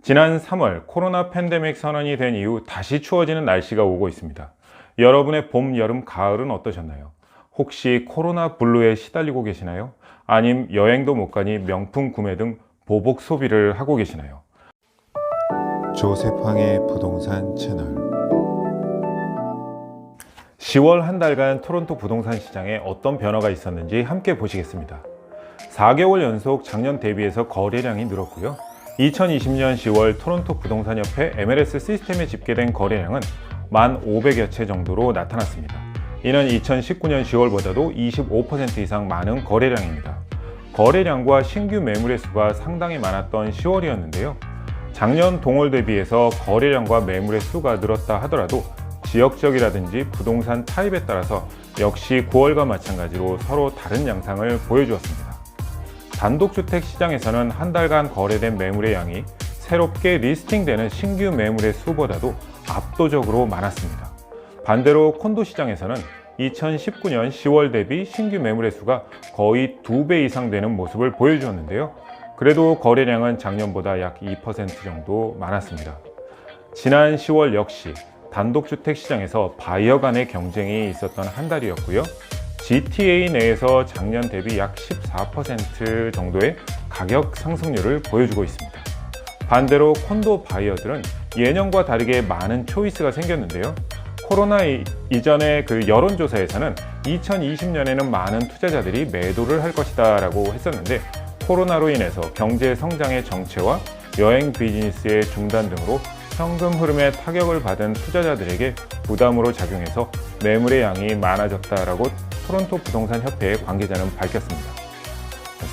지난 3월 코로나 팬데믹 선언이 된 이후 다시 추워지는 날씨가 오고 있습니다. 여러분의 봄, 여름, 가을은 어떠셨나요? 혹시 코로나 블루에 시달리고 계시나요? 아님 여행도 못 가니 명품 구매 등 보복 소비를 하고 계시나요? 조셉황의 부동산 채널. 10월 한 달간 토론토 부동산 시장에 어떤 변화가 있었는지 함께 보시겠습니다. 4개월 연속 작년 대비해서 거래량이 늘었고요. 2020년 10월 토론토 부동산협회 MLS 시스템에 집계된 거래량은 1,500여 채 정도로 나타났습니다. 이는 2019년 10월보다도 25% 이상 많은 거래량입니다. 거래량과 신규 매물의 수가 상당히 많았던 10월이었는데요. 작년 동월 대비해서 거래량과 매물의 수가 늘었다 하더라도 지역적이라든지 부동산 타입에 따라서 역시 9월과 마찬가지로 서로 다른 양상을 보여주었습니다. 단독주택 시장에서는 한 달간 거래된 매물의 양이 새롭게 리스팅되는 신규 매물의 수보다도 압도적으로 많았습니다. 반대로 콘도 시장에서는 2019년 10월 대비 신규 매물의 수가 거의 2배 이상 되는 모습을 보여주었는데요. 그래도 거래량은 작년보다 약 2% 정도 많았습니다. 지난 10월 역시 단독주택 시장에서 바이어 간의 경쟁이 있었던 한 달이었고요. GTA 내에서 작년 대비 약 14% 정도의 가격 상승률을 보여주고 있습니다. 반대로 콘도 바이어들은 예년과 다르게 많은 초이스가 생겼는데요. 코로나 이전의 여론조사에서는 2020년에는 많은 투자자들이 매도를 할 것이다 라고 했었는데, 코로나로 인해서 경제 성장의 정체와 여행 비즈니스의 중단 등으로 현금 흐름에 타격을 받은 투자자들에게 부담으로 작용해서 매물의 양이 많아졌다라고 토론토 부동산 협회의 관계자는 밝혔습니다.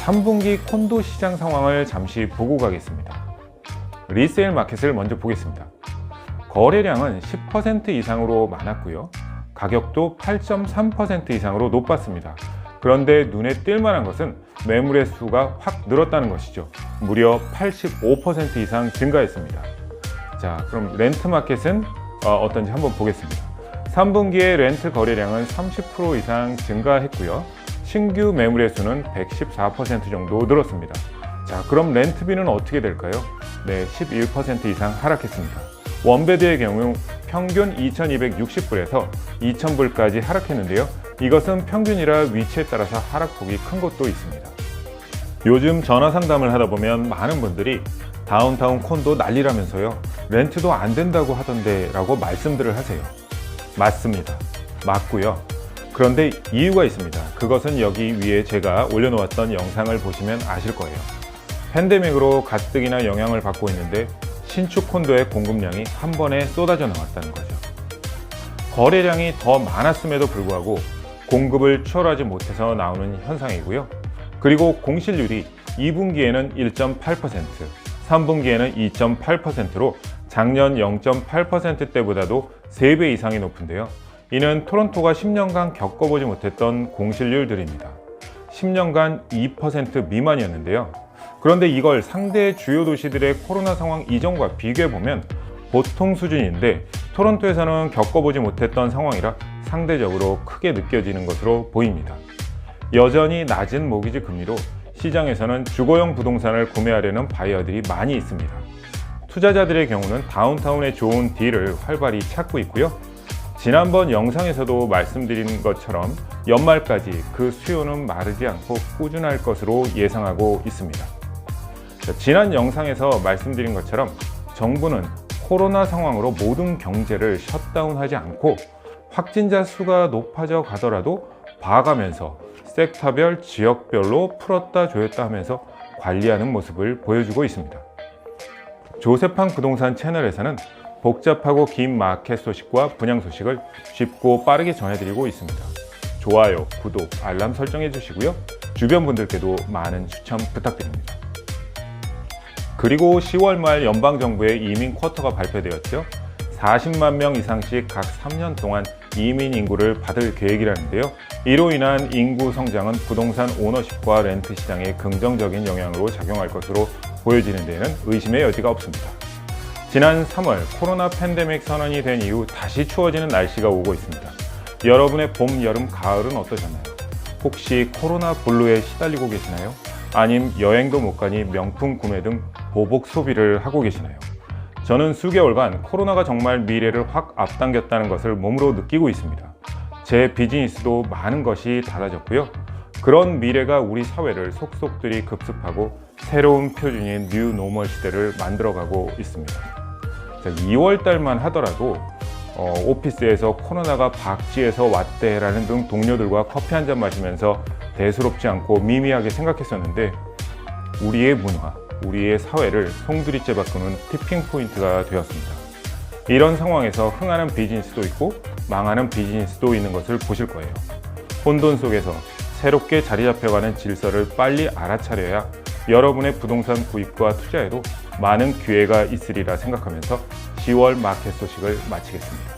3분기 콘도 시장 상황을 잠시 보고 가겠습니다. 리세일 마켓을 먼저 보겠습니다. 거래량은 10% 이상으로 많았고요. 가격도 8.3% 이상으로 높았습니다. 그런데 눈에 띌 만한 것은 매물의 수가 확 늘었다는 것이죠. 무려 85% 이상 증가했습니다. 자, 그럼 렌트 마켓은 어떤지 한번 보겠습니다. 3분기에 렌트 거래량은 30% 이상 증가했고요. 신규 매물의 수는 114% 정도 늘었습니다. 자, 그럼 렌트비는 어떻게 될까요? 네, 11% 이상 하락했습니다. 원베드의 경우 평균 2,260불에서 2,000불까지 하락했는데요. 이것은 평균이라 위치에 따라서 하락폭이 큰 곳도 있습니다. 요즘 전화 상담을 하다 보면 많은 분들이 다운타운 콘도 난리라면서요, 렌트도 안 된다고 하던데 라고 말씀들을 하세요. 맞습니다. 맞고요. 그런데 이유가 있습니다. 그것은 여기 위에 제가 올려놓았던 영상을 보시면 아실 거예요. 팬데믹으로 가뜩이나 영향을 받고 있는데 신축 콘도의 공급량이 한 번에 쏟아져 나왔다는 거죠. 거래량이 더 많았음에도 불구하고 공급을 추월하지 못해서 나오는 현상이고요. 그리고 공실률이 2분기에는 1.8%, 3분기에는 2.8%로 작년 0.8%대보다도 3배 이상이 높은데요. 이는 토론토가 10년간 겪어보지 못했던 공실률들입니다. 10년간 2% 미만이었는데요. 그런데 이걸 상대 주요 도시들의 코로나 상황 이전과 비교해보면 보통 수준인데, 토론토에서는 겪어보지 못했던 상황이라 상대적으로 크게 느껴지는 것으로 보입니다. 여전히 낮은 모기지 금리로 시장에서는 주거용 부동산을 구매하려는 바이어들이 많이 있습니다. 투자자들의 경우는 다운타운의 좋은 딜을 활발히 찾고 있고요. 지난번 영상에서도 말씀드린 것처럼 연말까지 그 수요는 마르지 않고 꾸준할 것으로 예상하고 있습니다. 지난 영상에서 말씀드린 것처럼 정부는 코로나 상황으로 모든 경제를 셧다운하지 않고 확진자 수가 높아져 가더라도 봐가면서 섹터별, 지역별로 풀었다 조였다 하면서 관리하는 모습을 보여주고 있습니다. 조셉황 부동산 채널에서는 복잡하고 긴 마켓 소식과 분양 소식을 쉽고 빠르게 전해드리고 있습니다. 좋아요, 구독, 알람 설정해 주시고요. 주변 분들께도 많은 추천 부탁드립니다. 그리고 10월 말 연방정부의 이민 쿼터가 발표되었죠. 40만 명 이상씩 각 3년 동안 이민 인구를 받을 계획이라는데요. 이로 인한 인구 성장은 부동산 오너십과 렌트 시장에 긍정적인 영향으로 작용할 것으로 보여지는 데에는 의심의 여지가 없습니다. 지난 3월 코로나 팬데믹 선언이 된 이후 다시 추워지는 날씨가 오고 있습니다. 여러분의 봄, 여름, 가을은 어떠셨나요? 혹시 코로나 블루에 시달리고 계시나요? 아님 여행도 못 가니 명품 구매 등 보복 소비를 하고 계시나요? 저는 수개월간 코로나가 정말 미래를 확 앞당겼다는 것을 몸으로 느끼고 있습니다. 제 비즈니스도 많은 것이 달라졌고요. 그런 미래가 우리 사회를 속속들이 급습하고 새로운 표준인 뉴 노멀 시대를 만들어가고 있습니다. 2월 달만 하더라도 오피스에서 코로나가 박쥐에서 왔대라는 등 동료들과 커피 한잔 마시면서 대수롭지 않고 미미하게 생각했었는데 우리의 문화, 우리의 사회를 송두리째 바꾸는 티핑 포인트가 되었습니다. 이런 상황에서 흥하는 비즈니스도 있고 망하는 비즈니스도 있는 것을 보실 거예요. 혼돈 속에서 새롭게 자리 잡혀가는 질서를 빨리 알아차려야 여러분의 부동산 구입과 투자에도 많은 기회가 있으리라 생각하면서 10월 마켓 소식을 마치겠습니다.